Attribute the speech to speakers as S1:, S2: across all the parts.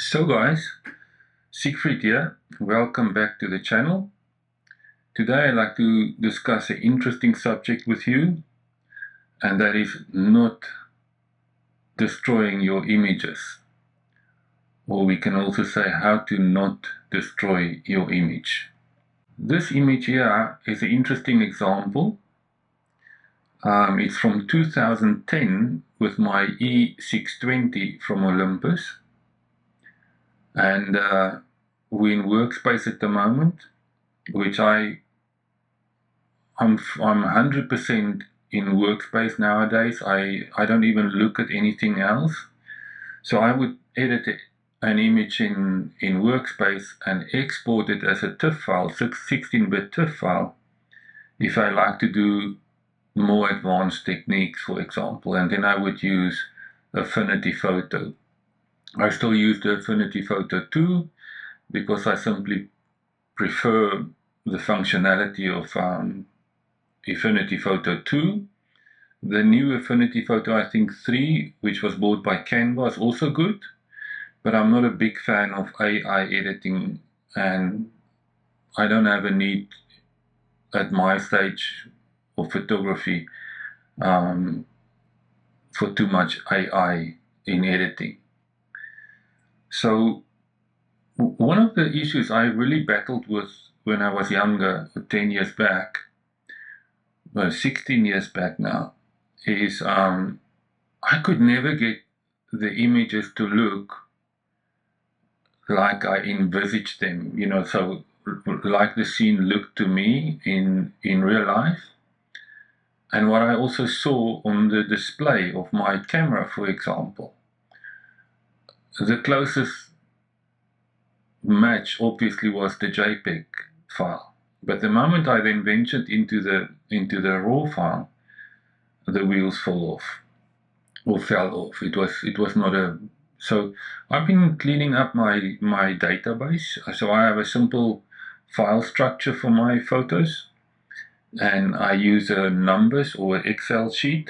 S1: So guys, Siegfried here. Welcome back to the channel. Today I'd like to discuss an interesting subject with you, and that is not destroying your images. Or we can also say how to not destroy your image. This image here is an interesting example. It's from 2010 with my E620 from Olympus. And we're in Workspace at the moment, which I'm 100% in Workspace nowadays. I don't even look at anything else. So I would edit an image in Workspace and export it as a TIFF file, 16-bit TIFF file, if I like to do more advanced techniques, for example, and then I would use Affinity Photo. I still use the Affinity Photo 2 because I simply prefer the functionality of Affinity Photo 2. The new Affinity Photo, I think 3, which was bought by Canva, is also good, but I'm not a big fan of AI editing, and I don't have a need at my stage of photography for too much AI in editing. So one of the issues I really battled with when I was younger, 10 years back, 16 years back now, is I could never get the images to look like I envisaged them, so like the scene looked to me in real life. And what I also saw on the display of my camera, for example, the closest match obviously was the JPEG file. But the moment I then ventured into the RAW file, the wheels fell off. It was not a. So I've been cleaning up my database. So I have a simple file structure for my photos, and I use numbers or an Excel sheet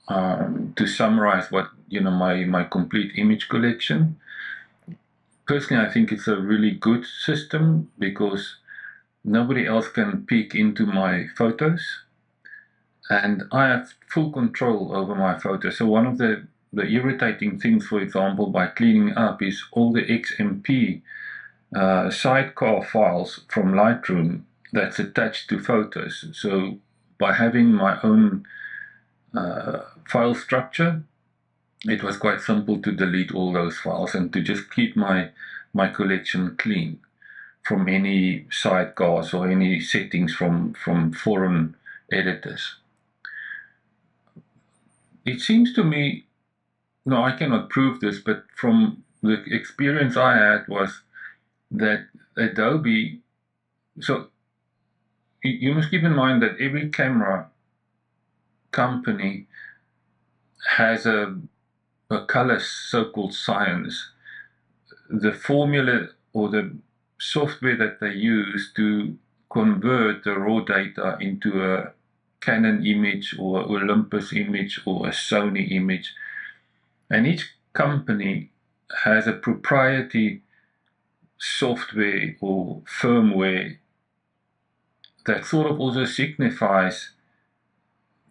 S1: to summarize what my complete image collection. Personally, I think it's a really good system because nobody else can peek into my photos, and I have full control over my photos. So one of the irritating things, for example, by cleaning up is all the XMP sidecar files from Lightroom that's attached to photos. So by having my own file structure, it was quite simple to delete all those files and to just keep my collection clean from any sidecars or any settings from foreign editors. It seems to me, no, I cannot prove this, but from the experience I had was that Adobe, so you must keep in mind that every camera company has a color so-called science. The formula or the software that they use to convert the raw data into a Canon image or Olympus image or a Sony image, and each company has a proprietary software or firmware that sort of also signifies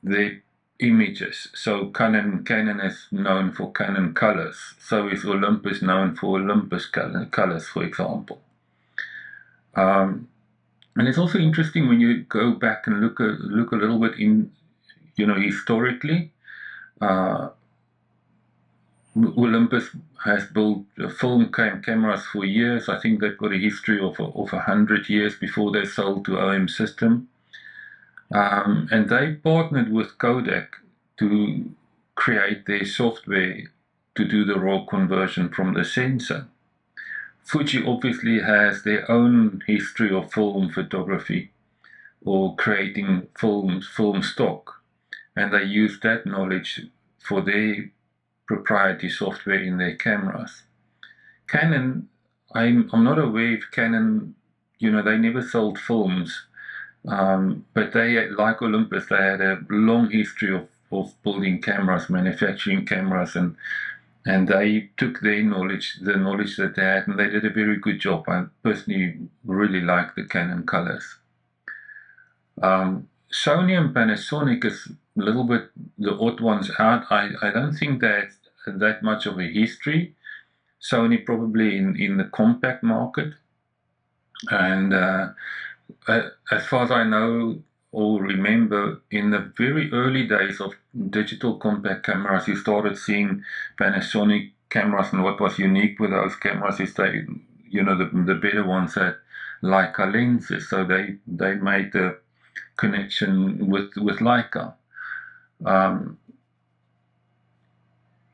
S1: their images. So Canon is known for Canon colors. So is Olympus known for Olympus colors, for example. And it's also interesting when you go back and look a little bit in, historically. Olympus has built film cameras for years. I think they've got a history of 100 years before they sold to OM System. And they partnered with Kodak to create their software to do the raw conversion from the sensor. Fuji obviously has their own history of film photography or creating film stock, and they use that knowledge for their proprietary software in their cameras. Canon, I'm not aware if Canon, they never sold films, but they, like Olympus, they had a long history of building cameras, manufacturing cameras, and and they took their knowledge, the knowledge that they had, and they did a very good job. I personally really like the Canon colors. Sony and Panasonic is a little bit the odd ones out. I don't think that much of a history. Sony probably in the compact market, and as far as I know or remember, in the very early days of digital compact cameras, you started seeing Panasonic cameras, and what was unique with those cameras is they, the better ones had Leica lenses, so they made the connection with Leica.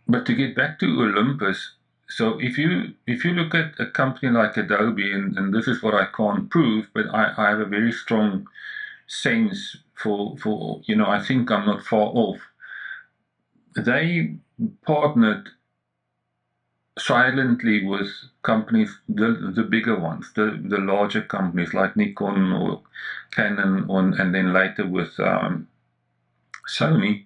S1: But to get back to Olympus, so if you look at a company like Adobe, and this is what I can't prove, but I have a very strong sense for I think I'm not far off. They partnered silently with companies, the bigger ones, the larger companies like Nikon or Canon, and then later with Sony,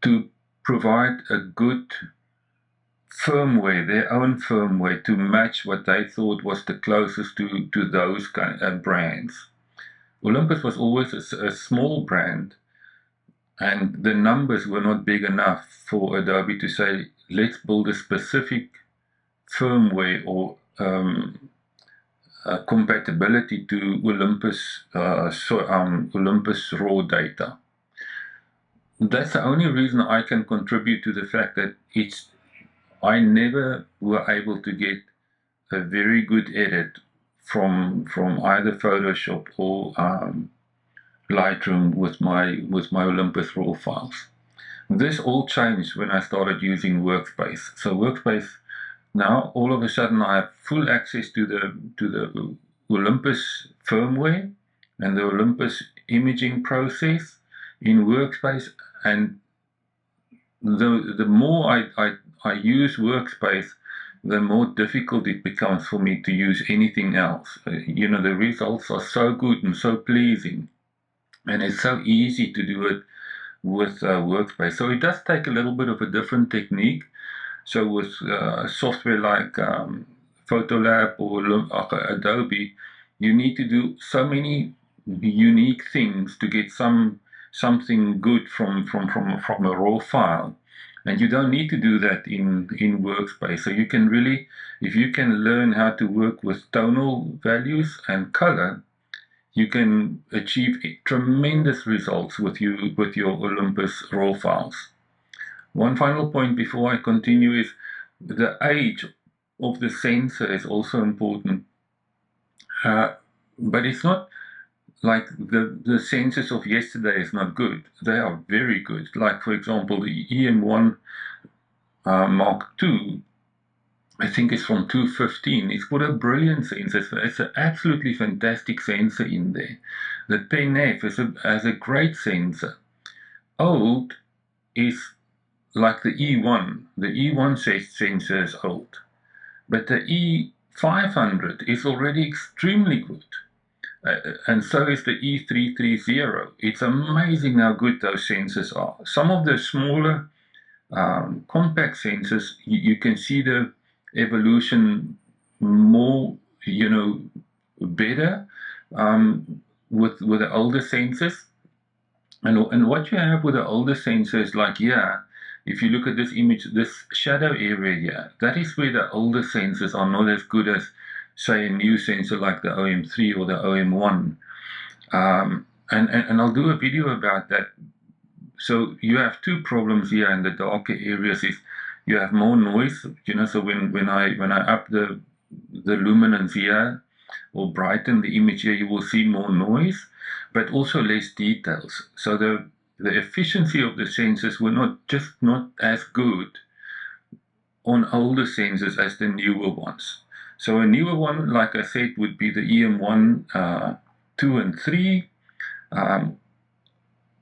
S1: to provide a good firmware, their own firmware, to match what they thought was the closest to those kind of brands. Olympus was always a small brand, and the numbers were not big enough for Adobe to say, let's build a specific firmware or compatibility to Olympus, Olympus raw data. That's the only reason I can contribute to the fact that I never were able to get a very good edit from either Photoshop or Lightroom with my Olympus RAW files. This all changed when I started using Workspace. So Workspace, now all of a sudden I have full access to the Olympus firmware and the Olympus imaging process in Workspace, and the more I use Workspace, the more difficult it becomes for me to use anything else. The results are so good and so pleasing, and it's so easy to do it with Workspace. So it does take a little bit of a different technique. So with software like Photolab or Adobe, you need to do so many unique things to get something good from a raw file. And you don't need to do that in Workspace. So you can really, if you can learn how to work with tonal values and color, you can achieve tremendous results with your Olympus RAW files. One final point before I continue is the age of the sensor is also important. But it's not like the sensors of yesterday is not good. They are very good. Like, for example, the EM1 Mark II, I think it's from 2015. It's got a brilliant sensor. It's an absolutely fantastic sensor in there. The 10F has a great sensor. Old is like the E1. The E1 sensor is old. But the E500 is already extremely good. And so is the E330. It's amazing how good those sensors are. Some of the smaller compact sensors, you can see the evolution more, better with the older sensors. And what you have with the older sensors, like here, if you look at this image, this shadow area here, that is where the older sensors are not as good as, say, a new sensor like the OM3 or the OM1. And I'll do a video about that. So you have two problems here in the darker areas. Is you have more noise, so when I up the luminance here or brighten the image here, you will see more noise, but also less details. So the efficiency of the sensors were not as good on older sensors as the newer ones. So a newer one, like I said, would be the EM1, 2 and 3.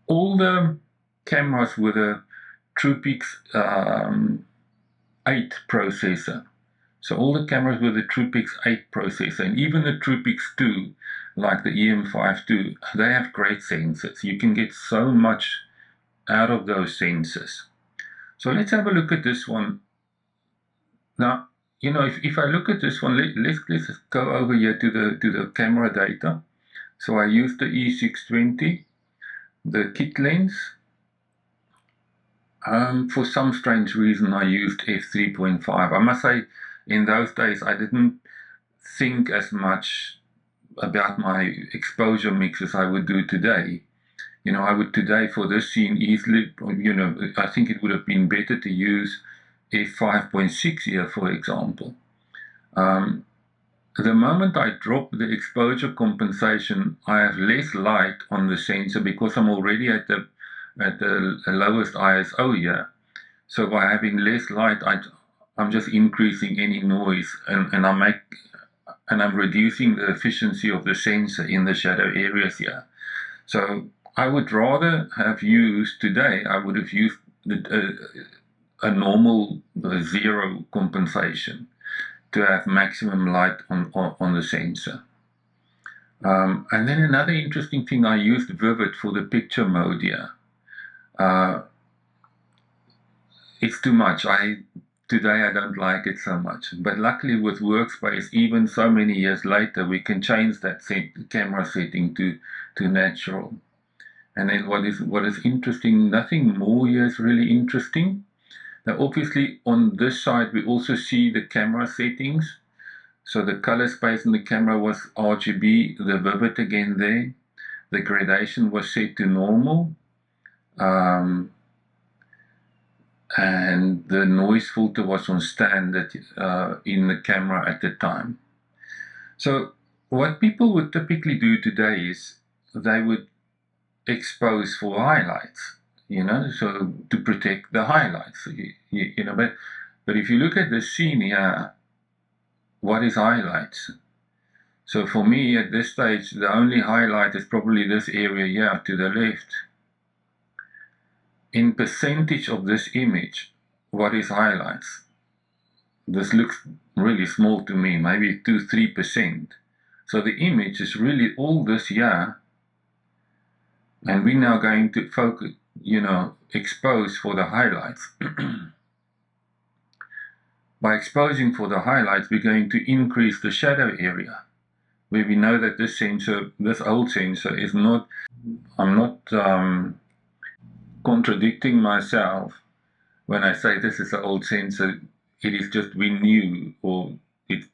S1: Older cameras with a TruePix 8 processor. So all the cameras with the TruePix 8 processor, and even the TruePix 2, like the EM5 II, they have great sensors. You can get so much out of those sensors. So let's have a look at this one. Now, you know, if I look at this one, let's go over here to the camera data. So I used the E620, the kit lens. For some strange reason, I used f3.5. I must say, in those days, I didn't think as much about my exposure mix as I would do today. You know, I would today for this scene easily, you know, I think it would have been better to use f5.6 here, for example. The moment I drop the exposure compensation, I have less light on the sensor because I'm already at the lowest ISO here. So by having less light, I'm just increasing any noise, and I'm reducing the efficiency of the sensor in the shadow areas here. So I would rather have used today. I would have used a normal zero compensation to have maximum light on the sensor. And then another interesting thing, I used Vivid for the picture mode here. It's too much. Today I don't like it so much. But luckily with Workspace, even so many years later, we can change that camera setting to natural. And then what is interesting, nothing more here is really interesting. Now obviously on this side we also see the camera settings. So the color space in the camera was RGB, the Vivid again there. The gradation was set to normal. And the noise filter was on standard in the camera at the time. So what people would typically do today is they would expose for highlights, you know, so to protect the highlights, you know, but if you look at the scene here, what is highlights? So for me at this stage, the only highlight is probably this area here to the left. In percentage of this image, what is highlights? This looks really small to me, maybe 2-3%. So the image is really all this here, and we're now going to focus, you know, expose for the highlights. By exposing for the highlights, we're going to increase the shadow area, where we know that this sensor, this old sensor, is not, I'm not contradicting myself when I say this is an old sensor. It is just we knew, or it,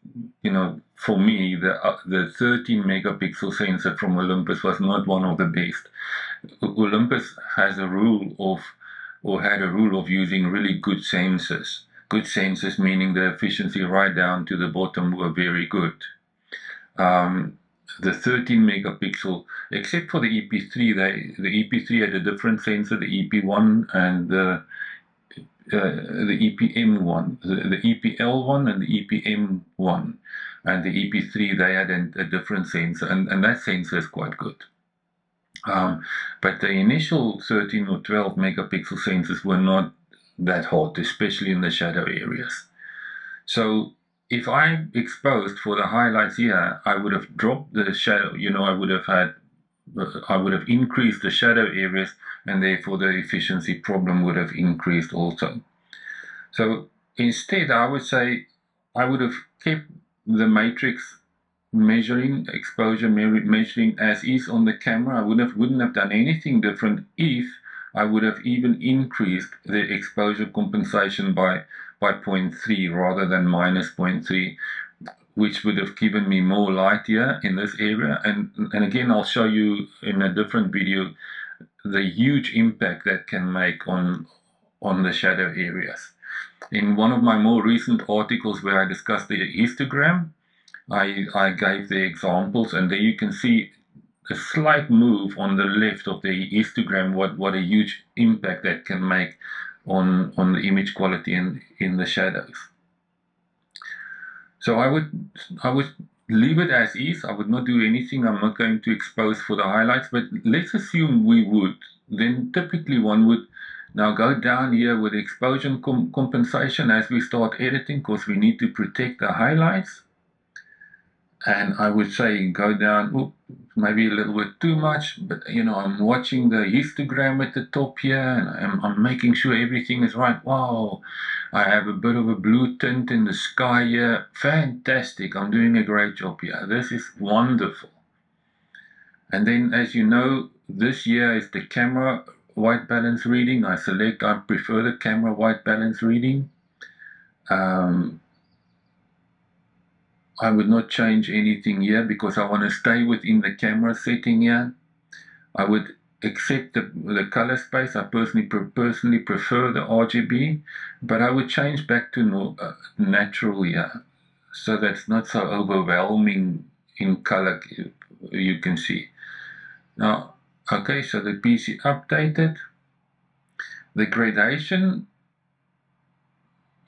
S1: you know, for me, the 13 megapixel sensor from Olympus was not one of the best. Olympus has a rule of, or had a rule of using really good sensors. Good sensors meaning the efficiency right down to the bottom were very good. The 13 megapixel, except for the EP3, the EP3 had a different sensor, the EP1 and the EPM1, the EPL1 and the EPM1, and the EP3 they had a different sensor, and that sensor is quite good. But the initial 13 or 12 megapixel sensors were not that hot, especially in the shadow areas. So if I exposed for the highlights here, I would have dropped the shadow, you know, I would have increased the shadow areas, and therefore the efficiency problem would have increased also. So instead, I would say I would have kept the matrix measuring, exposure measuring as is on the camera. I wouldn't have done anything different if I would have even increased the exposure compensation by 0.3 rather than minus 0.3, which would have given me more light here in this area. And again, I'll show you in a different video the huge impact that can make on the shadow areas. In one of my more recent articles where I discussed the histogram, I gave the examples, and there you can see a slight move on the left of the histogram, what a huge impact that can make on the image quality in the shadows. So I would leave it as is. I would not do anything. I'm not going to expose for the highlights, but let's assume we would. Then typically one would now go down here with exposure compensation as we start editing, because we need to protect the highlights. and I would say go down, maybe a little bit too much, but I'm watching the histogram at the top here, and I'm making sure everything is right. Wow, I have a bit of a blue tint in the sky here. Fantastic, I'm doing a great job here. This is wonderful. And then, as you know, this year is the camera white balance reading. I prefer the camera white balance reading. I would not change anything here because I want to stay within the camera setting here. I would accept the color space. I personally prefer the RGB, but I would change back to natural here, so that's not so overwhelming in color, you can see. Now, okay, so the PC updated. The gradation,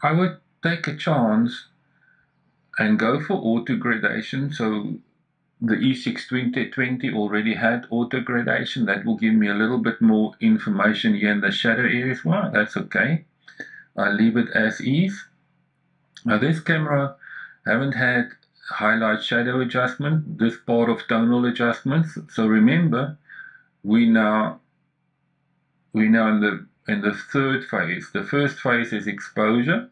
S1: I would take a chance and go for auto gradation. So the E620 already had auto gradation. That will give me a little bit more information here in the shadow areas. Well, that's okay. I leave it as is. Now this camera haven't had highlight shadow adjustment, this part of tonal adjustments. So remember, we now in the third phase. The first phase is exposure.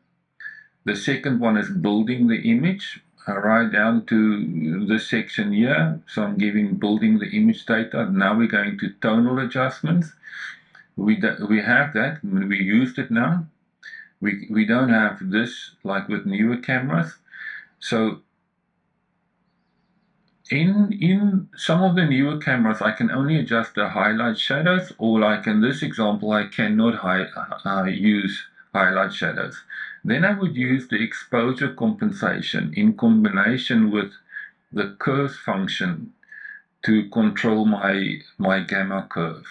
S1: The second one is building the image, right down to this section here. So I'm building the image data. Now we're going to tonal adjustments. We have that. We used it now. We don't have this like with newer cameras. So in some of the newer cameras, I can only adjust the highlight shadows, or like in this example, I cannot use highlight shadows. Then I would use the exposure compensation in combination with the curve function to control my gamma curve.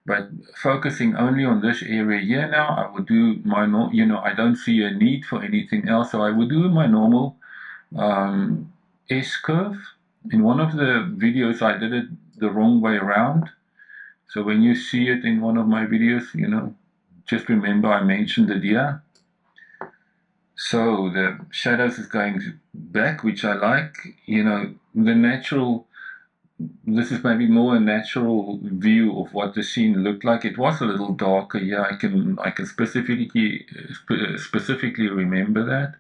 S1: But focusing only on this area here now, I would do my I don't see a need for anything else, so I would do my normal S-curve. In one of the videos, I did it the wrong way around. So when you see it in one of my videos, just remember I mentioned it here. So the shadows is going back, which I like. The natural, this is maybe more a natural view of what the scene looked like. It was a little darker here. I can specifically remember that.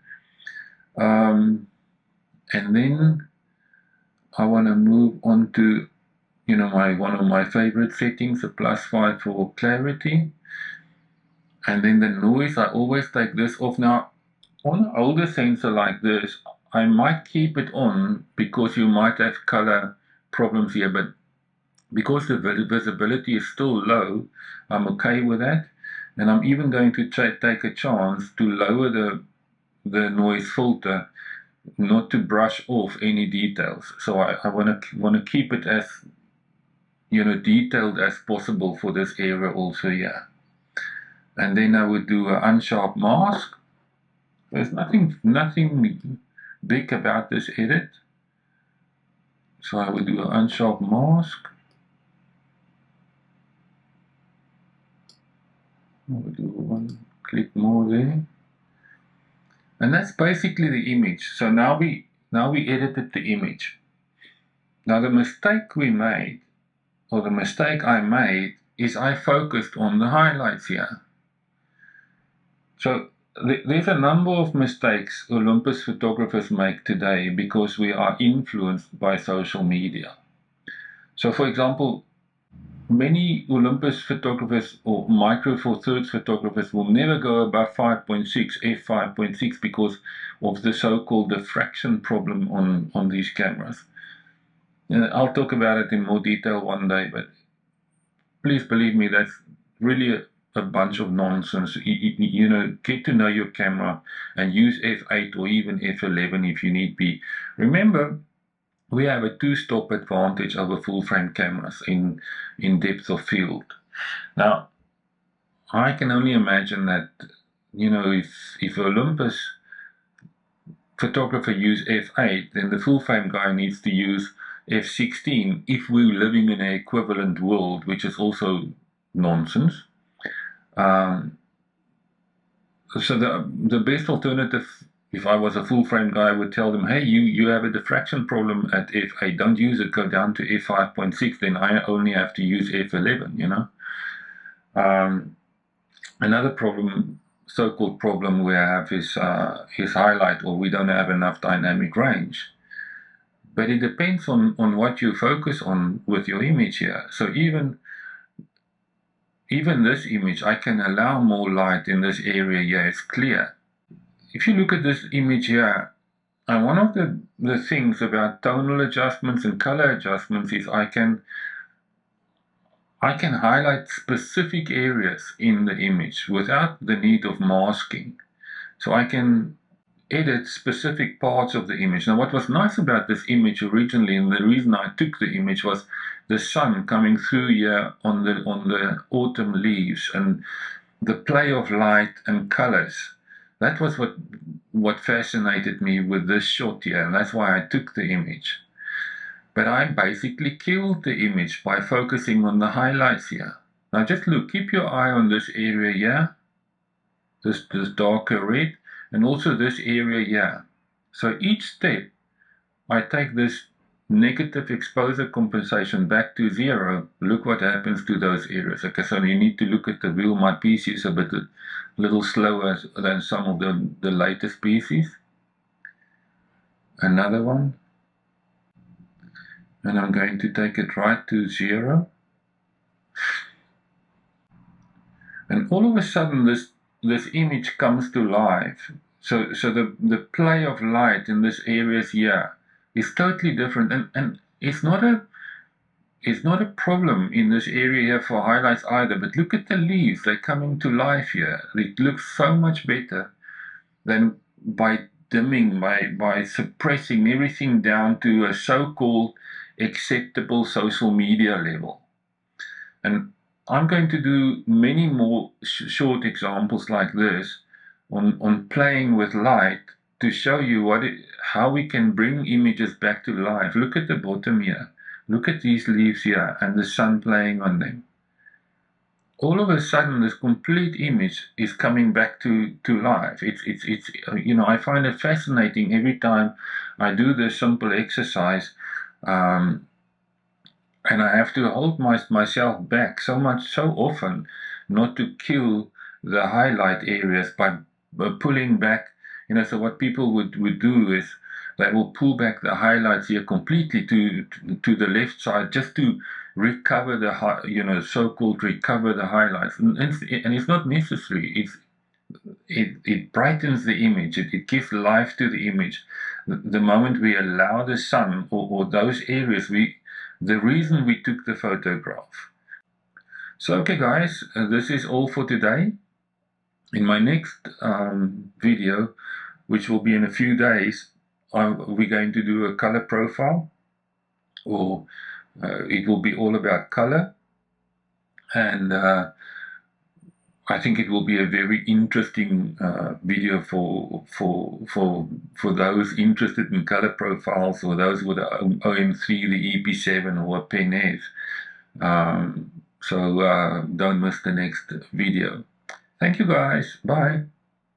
S1: And then I want to move on to one of my favorite settings, the +5 for clarity. And then the noise, I always take this off. Now, on an older sensor like this, I might keep it on because you might have color problems here, but because the visibility is still low, I'm okay with that. And I'm even going to take a chance to lower the noise filter, not to brush off any details. So I want to keep it as detailed as possible for this area also here. And then I would do an unsharp mask. There's nothing big about this edit. So I would do an unsharp mask. I would do one click more there. And that's basically the image. So now we edited the image. Now the mistake we made, or the mistake I made, is I focused on the highlights here. So there's a number of mistakes Olympus photographers make today because we are influenced by social media. So for example, many Olympus photographers or Micro Four Thirds photographers will never go above 5.6, f5.6 because of the so-called diffraction problem on these cameras. I'll talk about it in more detail one day, but please believe me, that's really a bunch of nonsense. Get to know your camera and use f8 or even f11 if you need be. Remember, we have a two-stop advantage over full-frame cameras in depth of field. Now, I can only imagine that, if Olympus photographer use f8, then the full-frame guy needs to use f16 if we're living in an equivalent world, which is also nonsense. So the best alternative If I was a full frame guy, I would tell them, hey, you have a diffraction problem at f8, don't use it, go down to f5.6, then I only have to use f11, you know. Another problem, so-called problem we have is highlight, or we don't have enough dynamic range. But it depends on what you focus on with your image here. So even this image, I can allow more light in this area here, it's clear. If you look at this image here, one of the things about tonal adjustments and color adjustments is I can highlight specific areas in the image without the need of masking. So I can edit specific parts of the image. Now what was nice about this image originally, and the reason I took the image, was the sun coming through here on the autumn leaves and the play of light and colors. That was what fascinated me with this shot here, and that's why I took the image. But I basically killed the image by focusing on the highlights here. Now just look, keep your eye on this area here, this darker red, and also this area here. So each step, I take this negative exposure compensation back to 0. Look what happens to those areas. Okay, so you need to look at the wheel. My PC is a little slower than some of the later species. Another one. And I'm going to take it right to 0. And all of a sudden this image comes to life. So the play of light in this area here is totally different, and it's not a problem in this area here for highlights either. But look at the leaves, they're coming to life here. It looks so much better than by dimming, by suppressing everything down to a so-called acceptable social media level. And I'm going to do many more short examples like this on playing with light to show you how we can bring images back to life. Look at the bottom here. Look at these leaves here and the sun playing on them. All of a sudden, this complete image is coming back to life. It's you know, I find it fascinating every time I do this simple exercise. And I have to hold myself back so often not to kill the highlight areas by pulling back. You know, so what people would do is they will pull back the highlights here completely to the left side just to recover the so-called recover the highlights, and it's not necessary. It brightens the image. It gives life to the image. The moment we allow the sun or those areas, the reason we took the photograph. So okay guys, this is all for today. In my next video, which will be in a few days, we're going to do a color profile, or it will be all about color, and I think it will be a very interesting video for those interested in color profiles, or those with the OM3, the EP7, or a PenF. So don't miss the next video. Thank you guys. Bye.